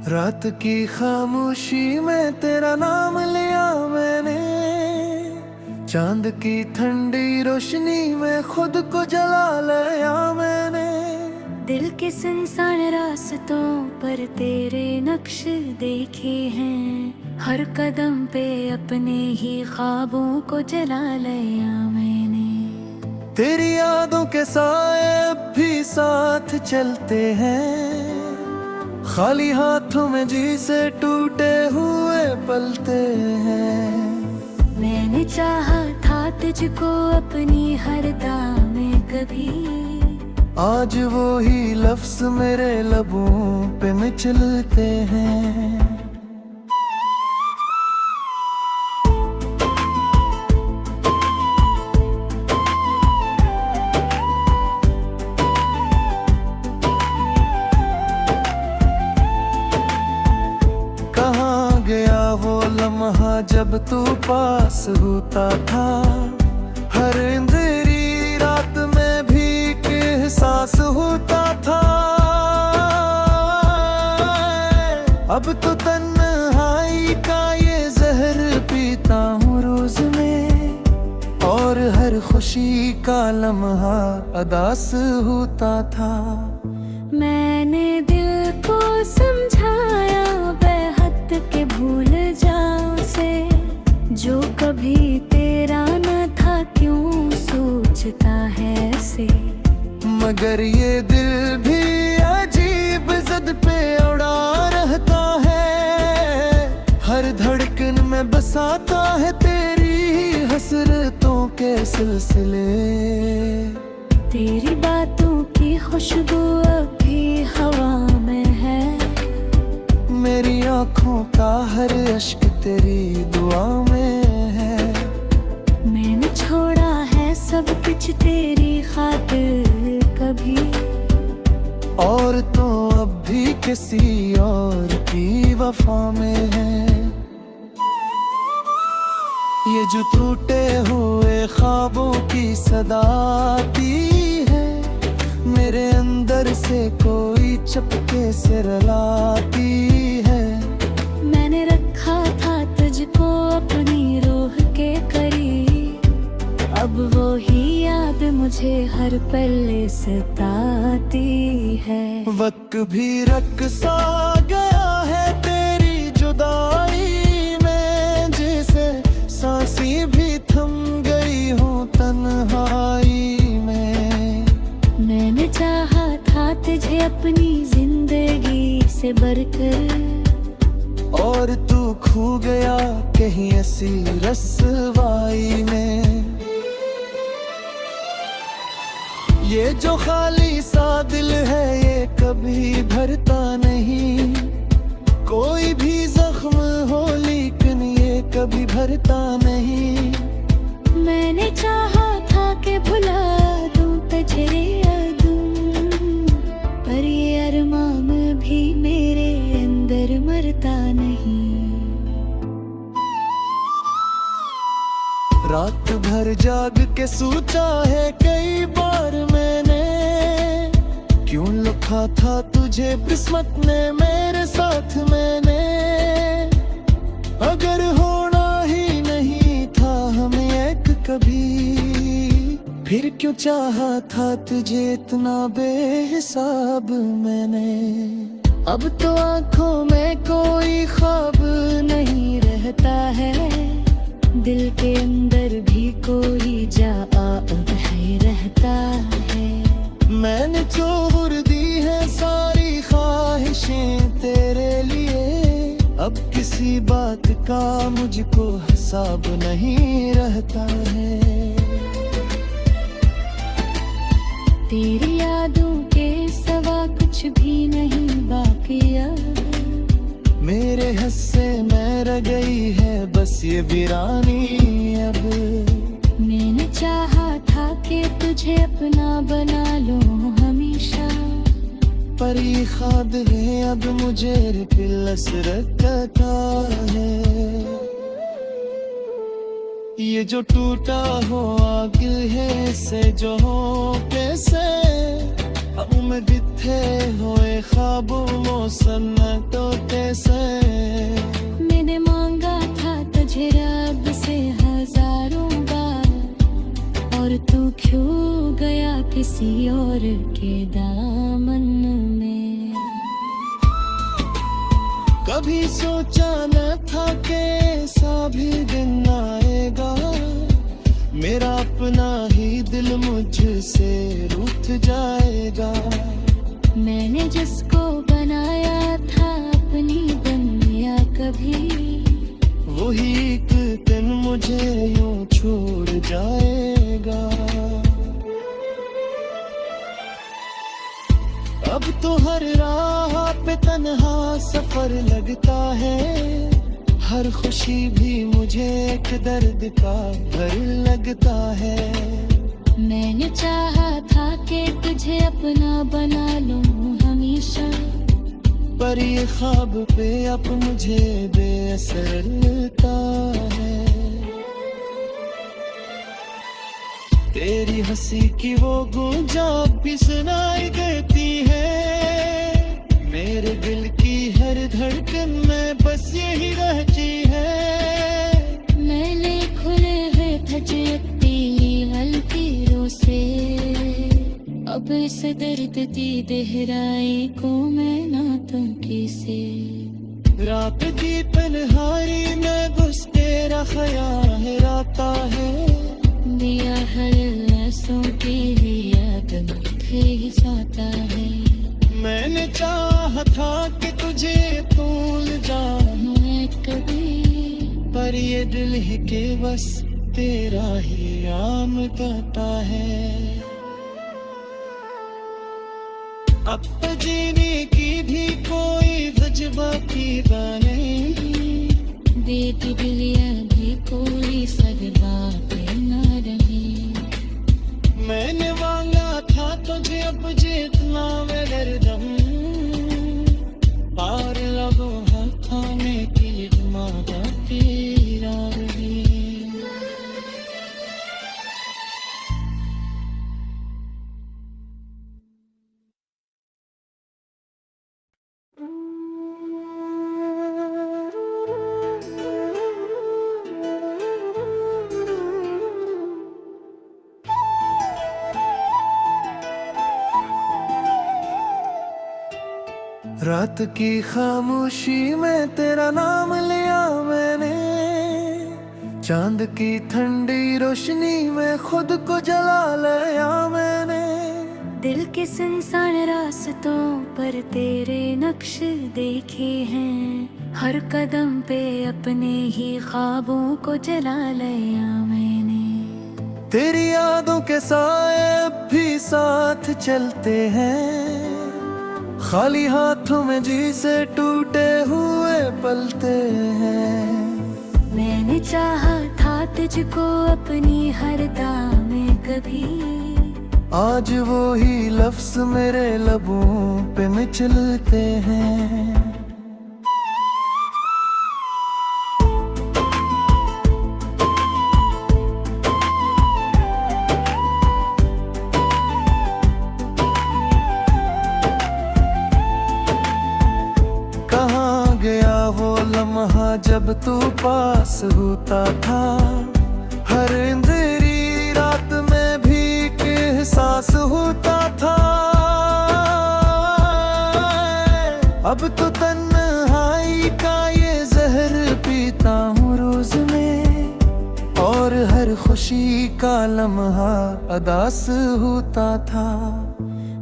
रात की खामोशी में तेरा नाम लिया मैंने, चांद की ठंडी रोशनी में खुद को जला लिया मैंने। दिल के सुनसान रास्तों पर तेरे नक्श देखे हैं, हर कदम पे अपने ही ख्वाबों को जला लिया मैंने। तेरी यादों के साए अब भी साथ चलते हैं, खाली हाथों में जी से टूटे हुए पलते हैं। मैंने चाहा था तुझको अपनी हर दाम में कभी, आज वो ही लफ्ज मेरे लबों पे मचलते हैं। कहाँ गया वो लम्हा जब तू पास होता था, हर अंधेरी रात में भी एहसास होता था। अब तो तन्हाई का ये जहर पीता हूँ रोज में, और हर खुशी का लम्हा अदास होता था। मैंने दिल को समझाया बेहद के भूल जाओ से, जो कभी तेरा न था क्यों सोचता है ऐसे। मगर ये दिल भी अजीब जिद पे अड़ा रहता है, हर धड़कन में बसाता है तेरी हसरतों के सिलसिले। तेरी बातों की खुशबू अभी हवा में है, मेरी आँखों का हर अश्क तेरी दुआ में है। मैंने छोड़ा है सब कुछ तेरी खातिर कभी, और तो अब भी किसी और की वफा में है। ये जो टूटे हुए ख्वाबों की सदा आती है, मेरे अंदर से कोई चपके से रुलाती है। मैंने रखा था तुझको अपनी रूह के करीब, अब वो ही याद मुझे हर पल सताती है। वक्त भी रक़्सा गया है तेरी जुदाई में, जैसे सांसें भी थम गई हो तन्हाई में। मैंने चाहा था तुझे अपनी जिंदगी से बढ़कर, और तू खो गया कहीं ऐसी रस्वाई में। ये जो खाली सा दिल है ये कभी भरता नहीं, कोई भी जख्म हो लेकिन ये कभी भरता नहीं। मैंने चाहा था कि भुला दूं तुझे अदूं, पर ये अरमान भी मेरे अंदर मरता नहीं। रात भर जाग के सोचा है कई बार मैंने, क्यों लिखा था तुझे किस्मत ने मेरे साथ मैंने। अगर होना ही नहीं था हमें एक कभी, फिर क्यों चाहा था तुझे इतना बेहिसाब मैंने। अब तो आँखों में कोई ख्वाब नहीं रहता है, दिल के अंदर भी कोई जा है रहता है। मैंने छोड़ दी है सारी ख्वाहिशें तेरे लिए, अब किसी बात का मुझको हिसाब नहीं रहता है। तेरी यादों के सिवा कुछ भी नहीं बाकी अब, मेरे हिस्से में रह गई है बस ये वीरानी अब। मैंने चाहा था कि तुझे अपना बना लूं हमेशा, पर ये ख्वाब है अब मुझे पिलस रखता है। ये जो टूटा हो आग है से जो हो कैसे, अब मैं जिथे होए ख्वाबों मौसम तो किसी और के दामन में। कभी सोचा न था कि ऐसा भी दिन आएगा, मेरा अपना ही दिल मुझसे रूठ जाएगा। मैंने जिसको बनाया था अपनी दुनिया, कभी वही एक दिन मुझे यूं छोड़ जाएगा। अब तो हर राह पे तन्हा सफर लगता है, हर खुशी भी मुझे एक दर्द का घर लगता है। मैंने चाहा था कि तुझे अपना बना लूं हमेशा, पर ये ख्वाब पे अब मुझे बेअसर लगता है। तेरी हंसी की वो गूंजा भी सुनाई देती है, मेरे दिल की हर धड़कन में बस यही रहती है। मैंने खुले हुए धड़कती हल्की रो से, अब इस दर्द दी गहराई को मैं ना तुम किसे। रात की तन्हाई में बस तेरा ख्याल रहता है, दिया हर लहसों की ही याद मुझे ही साता है। मैंने चाहा था कि तुझे भूल जाऊं मैं कभी, पर ये दिल ही के बस तेरा ही नाम गाता है। अब तो जीने की भी कोई वजह बाकी नहीं, बेटी दिलिया भी कोई सदबातें न रही। मैंने मांगा था तुझे अब जितना मेरे दम, पार लगो हाथों में की मांगा तेरा रही। रात की खामोशी में तेरा नाम लिया मैंने, चांद की ठंडी रोशनी में खुद को जला लिया मैंने। दिल के सुनसान रास्तों पर तेरे नक्श देखे हैं, हर कदम पे अपने ही ख्वाबों को जला लिया मैंने। तेरी यादों के साए अब भी साथ चलते हैं, खाली हाथों में जी से टूटे हुए पलते हैं। मैंने चाहा था तुझको अपनी हर दाम में कभी, आज वो ही लफ्ज मेरे लबों पे मिचलते हैं। कहाँ गया वो लम्हा जब तू पास होता था, हर अंधेरी रात में भी एक एहसास होता था। अब तो तन्हाई का ये जहर पीता हूँ रोज में, और हर खुशी का लम्हा अदास होता था।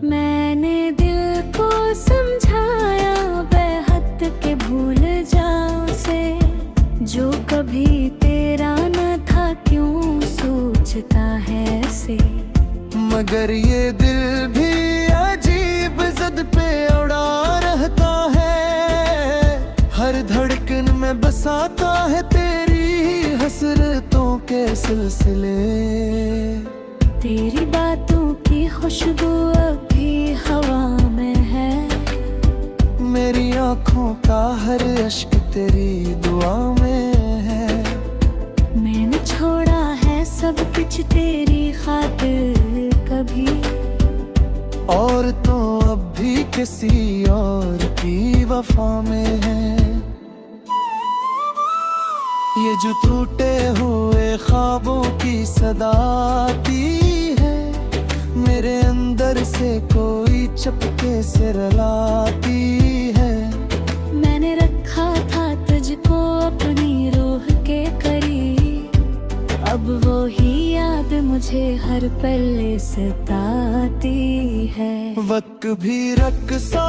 मैंने दिल को समझाया बेहद के भूल जाओ से, जो कभी तेरा न था क्यों सोचता है ऐसे। मगर ये दिल भी अजीब जिद पे उड़ा रहता है, हर धड़कन में बसाता है तेरी हसरतों के सिलसिले। तेरी बातों की खुशबू अब भी हवा में है, मेरी आँखों का हर अश्क तेरी दुआ में है। मैंने छोड़ा है सब कुछ तेरी खातिर कभी, और तो अब भी किसी और की वफा में है। ये जो टूटे हुए ख्वाबों की सदा आती है, मेरे मेरे अंदर से कोई चपके से रुलाती है। मैंने रखा था तुझको अपनी रूह के करीब, अब वो ही याद मुझे हर पल सताती है। वक्त भी रक़्सा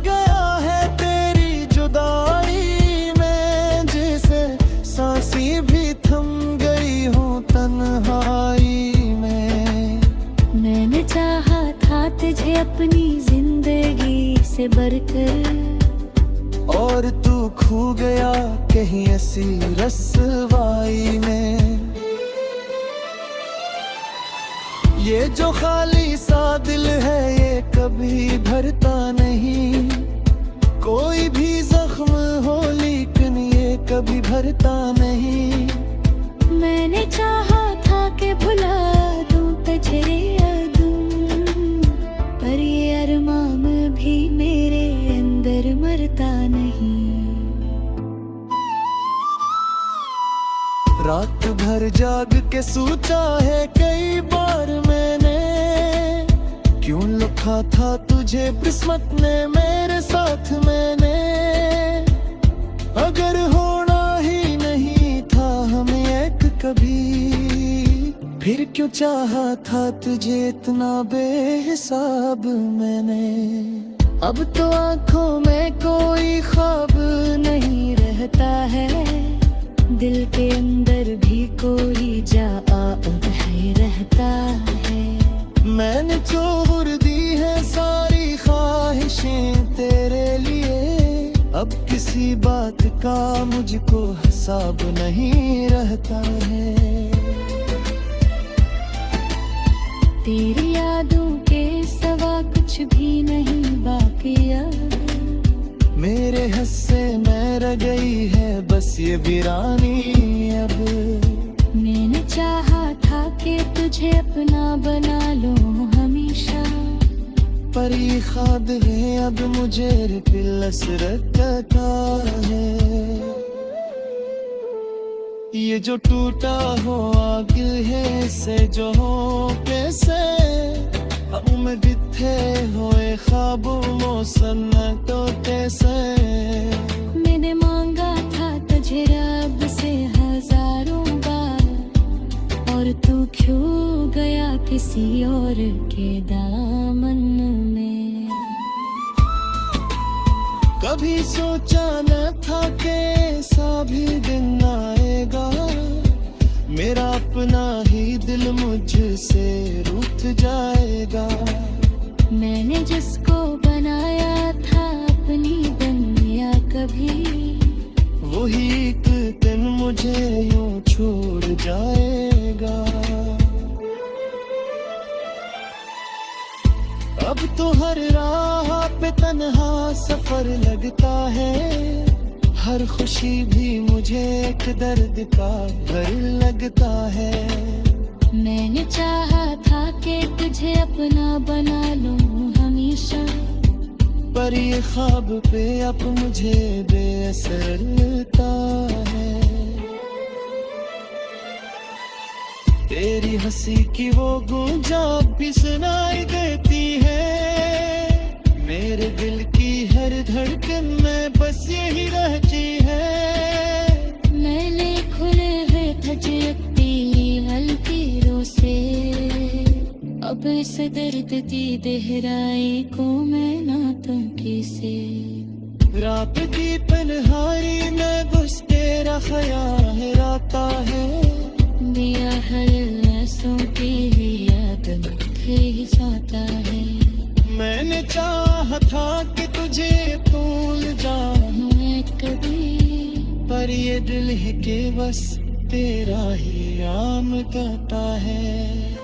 गया है तेरी जुदाई में, जैसे सांसें भी थम गई हूँ तन्हाई में। मैंने चाहा था तुझे अपनी जिंदगी से बढ़कर, और तू खो गया कहीं ऐसी रस्वाई में। ये जो खाली सा दिल है ये कभी भरता नहीं, कोई भी जख्म हो लेकिन ये कभी भरता नहीं। मैंने चाहा था कि भुला दूं तुझे यादों, पर ये अरमान भी मेरे अंदर मरता नहीं। रात भर जाग के सोचा है कई बार मैंने, क्यों लिखा था तुझे किस्मत ने मेरे साथ मैंने। अगर होना ही नहीं था हमें एक कभी, फिर क्यों चाहा था तुझे इतना बेहिसाब मैंने। अब तो आंखों में कोई ख्वाब नहीं रहता है, दिल के अंदर भी कोई जा है रहता है। मैंने छोड़ दी है सारी ख्वाहिशें तेरे लिए, अब किसी बात का मुझको हिसाब नहीं रहता है। तेरी यादों के सिवा कुछ भी नहीं बाकी अब, मेरे हिस्से में रह गई है बस ये वीरानी अब। मैंने चाहा था कि तुझे अपना बना लूं हमेशा, पर ये ख्वाब है अब मुझे पिलस रखता है। ये जो टूटा हो आग है से जो हो कैसे, उम्र थे होए ख्वाबों मौसम टोटे से। मैंने मांगा था तुझे रब से हजारों बार, और तू क्यों गया किसी और के दामन में। कभी सोचा न था कि ऐसा भी दिन आएगा, मेरा अपना ही दिल मुझसे रूठ जाएगा। मैंने जिसको बनाया था अपनी दुनिया कभी, वही एक दिन मुझे यूं छोड़ जाएगा। अब तो हर राह पे तन्हा सफर लगता है, हर खुशी भी मुझे एक दर्द का घर लगता है। मैंने चाहा था कि तुझे अपना बना लूं हमेशा, पर ये ख्वाब पे अब मुझे बेअसर लगता है। तेरी हंसी की वो गूंजा भी सुनाई देती है, मेरे दिल की हर धड़कन में बस यही रहती है। मैंने खुले हुए थजती हल्की रो से, अब इस दर्द की गहराई को मैं ना तंकी से। रात की तन्हाई में बस तेरा ख्याल आता है, दिया हर आंसू की याद ही जाता है। मैंने चाहा था कि तुझे भूल जाऊं मैं कभी, पर ये दिल है कि बस तेरा ही नाम गाता है।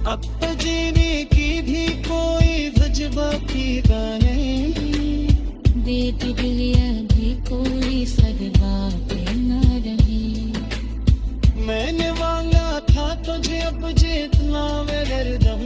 अब तो जीने की भी कोई वजह बाकी नहीं, देती दिलिया भी कोई सदबा पे न रही। मैंने मांगा था तुझे अब जितना मैं दर्दम